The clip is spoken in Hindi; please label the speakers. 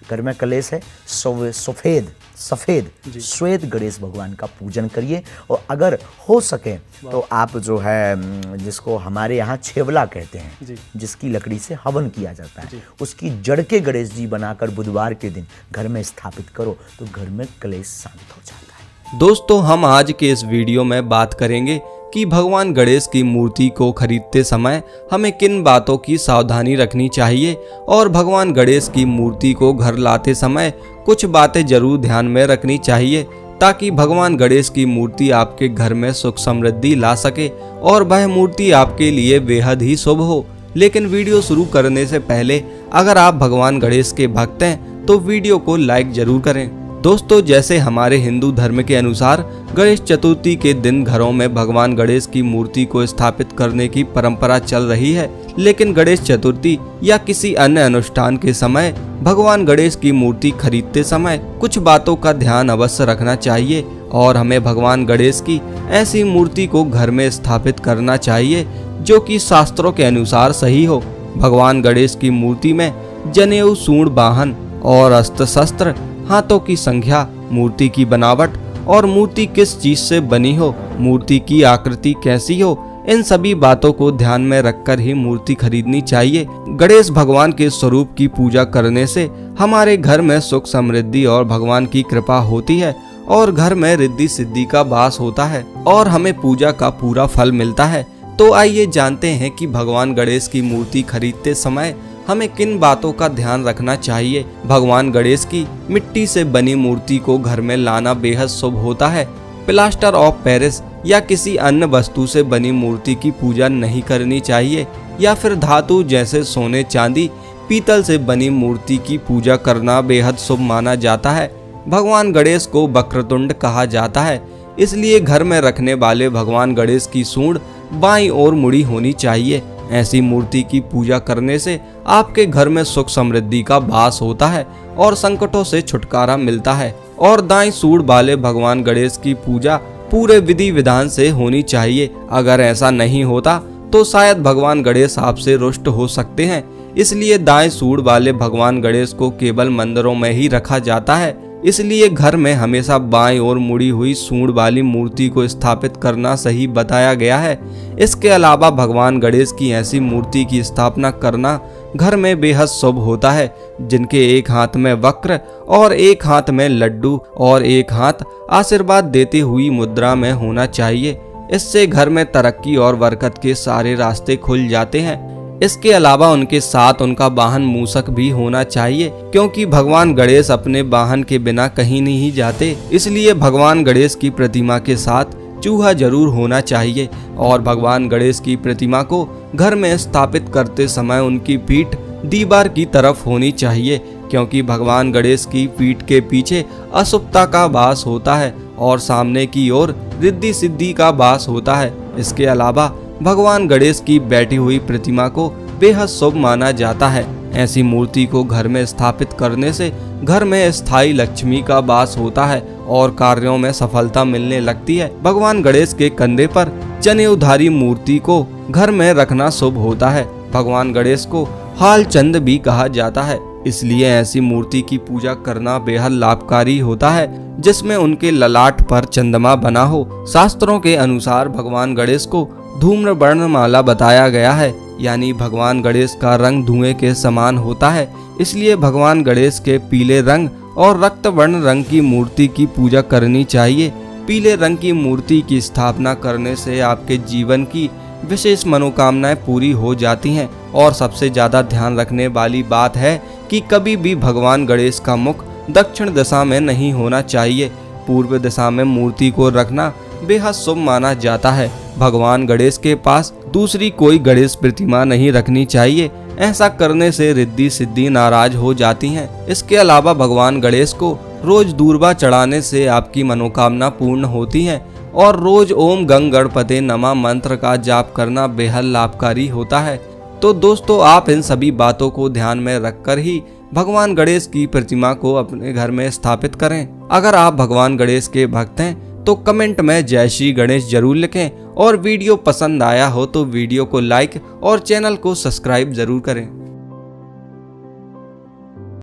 Speaker 1: घर में कलेश है, सफ़ेद श्वेत गणेश भगवान का पूजन करिए। और अगर हो सके तो आप जो है जिसको हमारे यहाँ छेवला कहते हैं, जिसकी लकड़ी से हवन किया जाता है, उसकी जड़ के गणेश जी बनाकर बुधवार के दिन घर में स्थापित करो तो घर में कलेश शांत हो जाता है।
Speaker 2: दोस्तों, हम आज के इस वीडियो में बात करेंगे कि भगवान गणेश की मूर्ति को खरीदते समय हमें किन बातों की सावधानी रखनी चाहिए और भगवान गणेश की मूर्ति को घर लाते समय कुछ बातें जरूर ध्यान में रखनी चाहिए ताकि भगवान गणेश की मूर्ति आपके घर में सुख समृद्धि ला सके और वह मूर्ति आपके लिए बेहद ही शुभ हो। लेकिन वीडियो शुरू करने से पहले अगर आप भगवान गणेश के भक्त हैं तो वीडियो को लाइक जरूर करें। दोस्तों, जैसे हमारे हिंदू धर्म के अनुसार गणेश चतुर्थी के दिन घरों में भगवान गणेश की मूर्ति को स्थापित करने की परंपरा चल रही है, लेकिन गणेश चतुर्थी या किसी अन्य अनुष्ठान के समय भगवान गणेश की मूर्ति खरीदते समय कुछ बातों का ध्यान अवश्य रखना चाहिए और हमें भगवान गणेश की ऐसी मूर्ति को घर में स्थापित करना चाहिए जो कि शास्त्रों के अनुसार सही हो। भगवान गणेश की मूर्ति में जनेऊ, सूंड, वाहन और अस्त्र शस्त्र, हाथों की संख्या, मूर्ति की बनावट और मूर्ति किस चीज से बनी हो, मूर्ति की आकृति कैसी हो, इन सभी बातों को ध्यान में रखकर ही मूर्ति खरीदनी चाहिए। गणेश भगवान के स्वरूप की पूजा करने से हमारे घर में सुख समृद्धि और भगवान की कृपा होती है और घर में रिद्धि सिद्धि का वास होता है और हमें पूजा का पूरा फल मिलता है। तो आइए जानते हैं कि भगवान गणेश की मूर्ति खरीदते समय हमें किन बातों का ध्यान रखना चाहिए। भगवान गणेश की मिट्टी से बनी मूर्ति को घर में लाना बेहद शुभ होता है। प्लास्टर ऑफ पेरिस या किसी अन्य वस्तु से बनी मूर्ति की पूजा नहीं करनी चाहिए या फिर धातु जैसे सोने, चांदी, पीतल से बनी मूर्ति की पूजा करना बेहद शुभ माना जाता है। भगवान गणेश को वक्रतुंड कहा जाता है, इसलिए घर में रखने वाले भगवान गणेश की सूंड बाईं ओर मुड़ी होनी चाहिए। ऐसी मूर्ति की पूजा करने से आपके घर में सुख समृद्धि का वास होता है और संकटों से छुटकारा मिलता है। और दाईं सूंड वाले भगवान गणेश की पूजा पूरे विधि विधान से होनी चाहिए। अगर ऐसा नहीं होता तो शायद भगवान गणेश आपसे रुष्ट हो सकते हैं, इसलिए दाएं सूंड वाले भगवान गणेश को केवल मंदिरों में ही रखा जाता है। इसलिए घर में हमेशा बाईं ओर मुड़ी हुई सूंड वाली मूर्ति को स्थापित करना सही बताया गया है। इसके अलावा भगवान गणेश की ऐसी मूर्ति की स्थापना करना घर में बेहद शुभ होता है, जिनके एक हाथ में वक्र और एक हाथ में लड्डू और एक हाथ आशीर्वाद देती हुई मुद्रा में होना चाहिए। इससे घर में तरक्की और बरकत के सारे रास्ते खुल जाते हैं। इसके अलावा उनके साथ उनका वाहन मूषक भी होना चाहिए, क्योंकि भगवान गणेश अपने वाहन के बिना कहीं नहीं जाते। इसलिए भगवान गणेश की प्रतिमा के साथ चूहा जरूर होना चाहिए और भगवान गणेश की प्रतिमा को घर में स्थापित करते समय उनकी पीठ दीवार की तरफ होनी चाहिए, क्योंकि भगवान गणेश की पीठ के पीछे अशुभता का वास होता है और सामने की ओर रिद्धि सिद्धि का वास होता है। इसके अलावा भगवान गणेश की बैठी हुई प्रतिमा को बेहद शुभ माना जाता है। ऐसी मूर्ति को घर में स्थापित करने से घर में स्थायी लक्ष्मी का वास होता है और कार्यों में सफलता मिलने लगती है। भगवान गणेश के कंधे पर जनेऊधारी मूर्ति को घर में रखना शुभ होता है। भगवान गणेश को हालचंद भी कहा जाता है, इसलिए ऐसी मूर्ति की पूजा करना बेहद लाभकारी होता है जिसमें उनके ललाट पर चंद्रमा बना हो। शास्त्रों के अनुसार भगवान गणेश को धूम्र वर्णमाला बताया गया है, यानी भगवान गणेश का रंग धुएं के समान होता है। इसलिए भगवान गणेश के पीले रंग और रक्त वर्ण रंग की मूर्ति की पूजा करनी चाहिए। पीले रंग की मूर्ति की स्थापना करने से आपके जीवन की विशेष मनोकामनाएं पूरी हो जाती हैं। और सबसे ज्यादा ध्यान रखने वाली बात है कि कभी भी भगवान गणेश का मुख दक्षिण दिशा में नहीं होना चाहिए। पूर्व दिशा में मूर्ति को रखना बेहद शुभ माना जाता है। भगवान गणेश के पास दूसरी कोई गणेश प्रतिमा नहीं रखनी चाहिए, ऐसा करने से रिद्धि सिद्धि नाराज हो जाती हैं। इसके अलावा भगवान गणेश को रोज दूर्वा चढ़ाने से आपकी मनोकामना पूर्ण होती है और रोज ओम गंग गणपते नमः मंत्र का जाप करना बेहद लाभकारी होता है। तो दोस्तों, आप इन सभी बातों को ध्यान में रखकर ही भगवान गणेश की प्रतिमा को अपने घर में स्थापित करें। अगर आप भगवान गणेश के भक्त हैं तो कमेंट में जय श्री गणेश जरूर लिखें और वीडियो पसंद आया हो तो वीडियो को लाइक और चैनल को सब्सक्राइब जरूर करें।